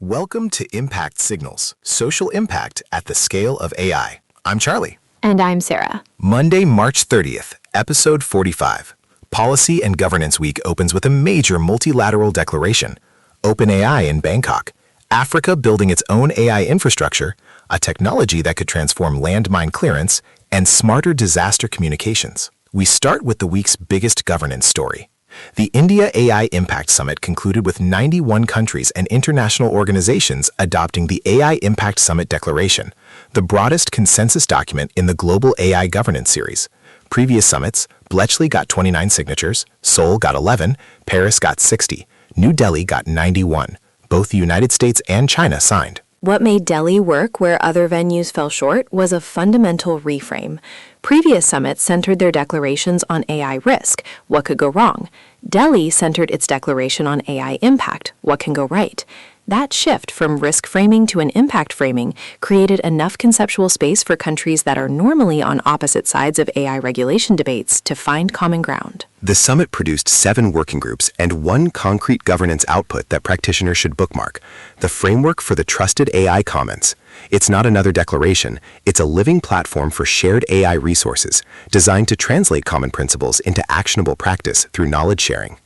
Welcome to Impact Signals, social impact at the scale of AI. I'm Charlie. And I'm Sarah. Monday, March 30th, episode 45. Policy and Governance Week opens with a major multilateral declaration. OpenAI in Bangkok. Africa building its own AI infrastructure, a technology that could transform landmine clearance, and smarter disaster communications. We start with the week's biggest governance story. The India AI Impact Summit concluded with 91 countries and international organizations adopting the AI Impact Summit Declaration, the broadest consensus document in the Global AI Governance Series. Previous summits, Bletchley got 29 signatures, Seoul got 11, Paris got 60, New Delhi got 91. Both the United States and China signed. What made Delhi work where other venues fell short was a fundamental reframe. Previous summits centered their declarations on AI risk, what could go wrong. Delhi centered its declaration on AI impact, what can go right. That shift from risk framing to an impact framing created enough conceptual space for countries that are normally on opposite sides of AI regulation debates to find common ground. The summit produced 7 working groups and 1 concrete governance output that practitioners should bookmark: the framework for the trusted AI commons. It's not another declaration, it's a living platform for shared AI resources, designed to translate common principles into actionable practice through knowledge sharing.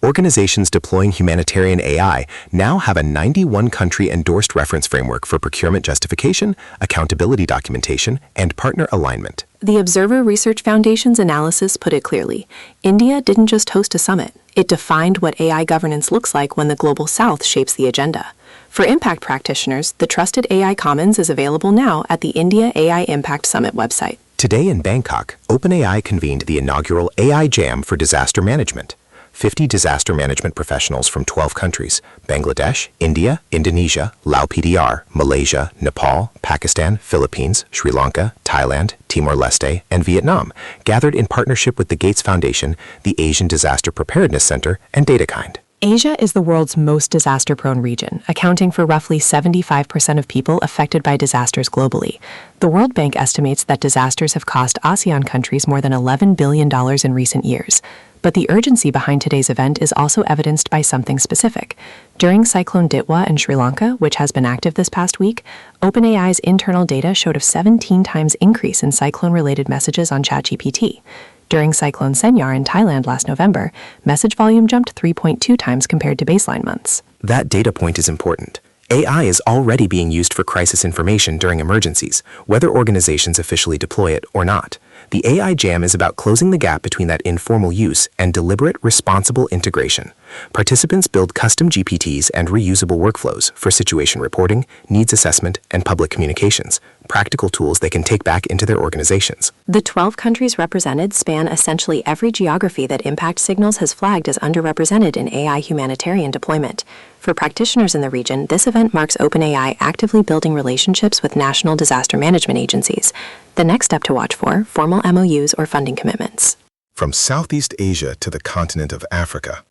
Organizations deploying humanitarian AI now have a 91-country endorsed reference framework for procurement justification, accountability documentation, and partner alignment. The Observer Research Foundation's analysis put it clearly. India didn't just host a summit. It defined what AI governance looks like when the Global South shapes the agenda. For impact practitioners, the Trusted AI Commons is available now at the India AI Impact Summit website. Today in Bangkok, OpenAI convened the inaugural AI Jam for Disaster Management. 50 disaster management professionals from 12 countries: Bangladesh, India, Indonesia, Lao PDR, Malaysia, Nepal, Pakistan, Philippines, Sri Lanka, Thailand, Timor-Leste, and Vietnam, gathered in partnership with the Gates Foundation, the Asian Disaster Preparedness Center, and DataKind. Asia is the world's most disaster-prone region, accounting for roughly 75% of people affected by disasters globally. The World Bank estimates that disasters have cost ASEAN countries more than $11 billion in recent years. But the urgency behind today's event is also evidenced by something specific. During Cyclone Ditwah in Sri Lanka, which has been active this past week, OpenAI's internal data showed a 17 times increase in cyclone-related messages on ChatGPT. During Cyclone Senyar in Thailand last November, message volume jumped 3.2 times compared to baseline months. That data point is important. AI is already being used for crisis information during emergencies, whether organizations officially deploy it or not. The AI Jam is about closing the gap between that informal use and deliberate, responsible integration. Participants build custom GPTs and reusable workflows for situation reporting, needs assessment, and public communications, practical tools they can take back into their organizations. The 12 countries represented span essentially every geography that Impact Signals has flagged as underrepresented in AI humanitarian deployment. For practitioners in the region, this event marks OpenAI actively building relationships with national disaster management agencies. The next step to watch for: formal MOUs or funding commitments. From Southeast Asia to the continent of Africa,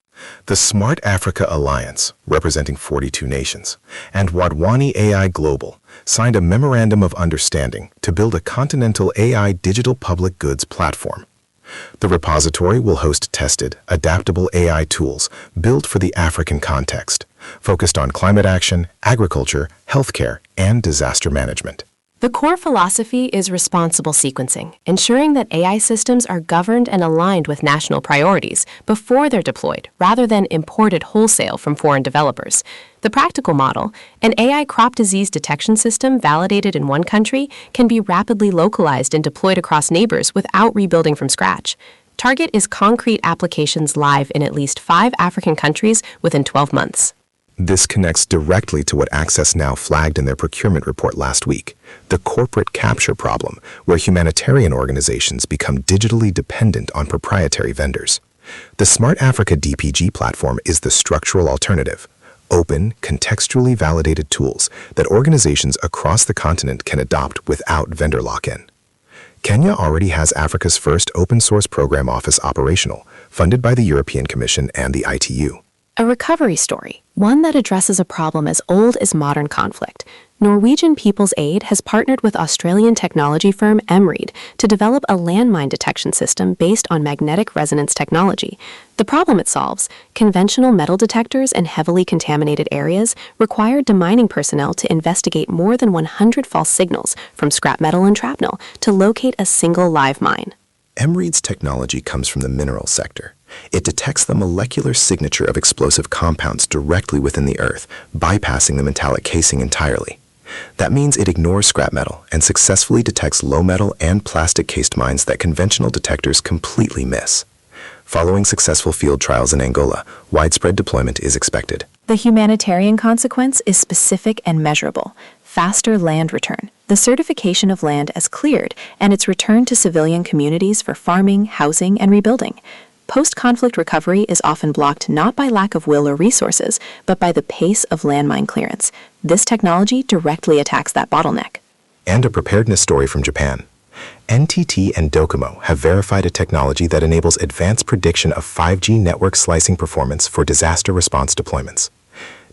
the Smart Africa Alliance, representing 42 nations, and Wadhwani AI Global signed a memorandum of understanding to build a continental AI digital public goods platform. The repository will host tested, adaptable AI tools built for the African context, focused on climate action, agriculture, healthcare, and disaster management. The core philosophy is responsible sequencing, ensuring that AI systems are governed and aligned with national priorities before they're deployed, rather than imported wholesale from foreign developers. The practical model: an AI crop disease detection system validated in one country can be rapidly localized and deployed across neighbors without rebuilding from scratch. Target is concrete applications live in at least 5 African countries within 12 months. This connects directly to what Access Now flagged in their procurement report last week: the corporate capture problem, where humanitarian organizations become digitally dependent on proprietary vendors. The Smart Africa DPG platform is the structural alternative: open, contextually validated tools that organizations across the continent can adopt without vendor lock-in. Kenya already has Africa's first open-source program office operational, funded by the European Commission and the ITU. A recovery story, one that addresses a problem as old as modern conflict. Norwegian People's Aid has partnered with Australian technology firm Emread to develop a landmine detection system based on magnetic resonance technology. The problem it solves, conventional metal detectors in heavily contaminated areas require demining personnel to investigate more than 100 false signals from scrap metal and shrapnel to locate a single live mine. Emread's technology comes from the mineral sector. It detects the molecular signature of explosive compounds directly within the earth, bypassing the metallic casing entirely. That means it ignores scrap metal and successfully detects low metal and plastic-cased mines that conventional detectors completely miss. Following successful field trials in Angola, widespread deployment is expected. The humanitarian consequence is specific and measurable. Faster land return, the certification of land as cleared, and its return to civilian communities for farming, housing, and rebuilding. Post-conflict recovery is often blocked not by lack of will or resources, but by the pace of landmine clearance. This technology directly attacks that bottleneck. And a preparedness story from Japan. NTT and Docomo have verified a technology that enables advanced prediction of 5G network slicing performance for disaster response deployments.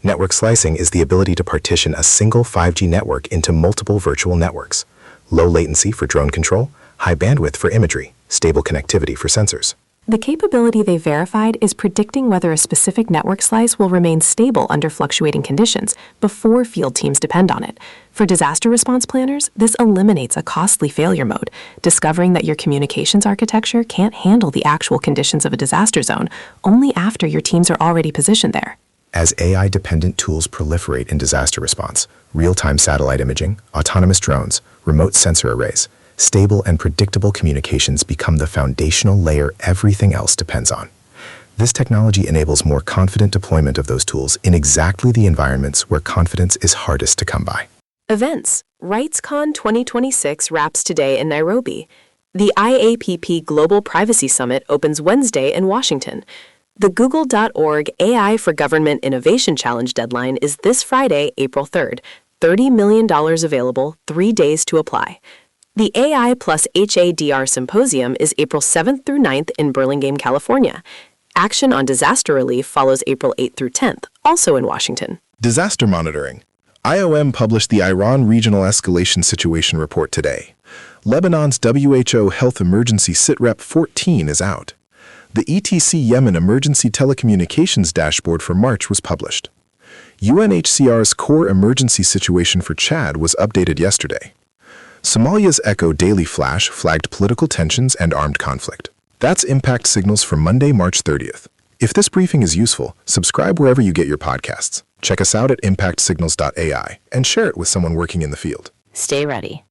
Network slicing is the ability to partition a single 5G network into multiple virtual networks. Low latency for drone control, high bandwidth for imagery, stable connectivity for sensors. The capability they verified is predicting whether a specific network slice will remain stable under fluctuating conditions before field teams depend on it. For disaster response planners, this eliminates a costly failure mode, discovering that your communications architecture can't handle the actual conditions of a disaster zone only after your teams are already positioned there. As AI-dependent tools proliferate in disaster response, real-time satellite imaging, autonomous drones, remote sensor arrays, stable and predictable communications become the foundational layer everything else depends on. This technology enables more confident deployment of those tools in exactly the environments where confidence is hardest to come by. Events. RightsCon 2026 wraps today in Nairobi. The IAPP Global Privacy Summit opens Wednesday in Washington. The Google.org AI for Government Innovation Challenge deadline is this Friday, April 3rd. $30 million available, 3 days to apply. The AI plus HADR Symposium is April 7th through 9th in Burlingame, California. Action on Disaster Relief follows April 8th through 10th, also in Washington. Disaster monitoring. IOM published the Iran Regional Escalation Situation Report today. Lebanon's WHO Health Emergency SITREP 14 is out. The ETC Yemen Emergency Telecommunications Dashboard for March was published. UNHCR's Core Emergency Situation for Chad was updated yesterday. Somalia's Echo Daily Flash flagged political tensions and armed conflict. That's Impact Signals for Monday, March 30th. If this briefing is useful, subscribe wherever you get your podcasts. Check us out at impactsignals.ai and share it with someone working in the field. Stay ready.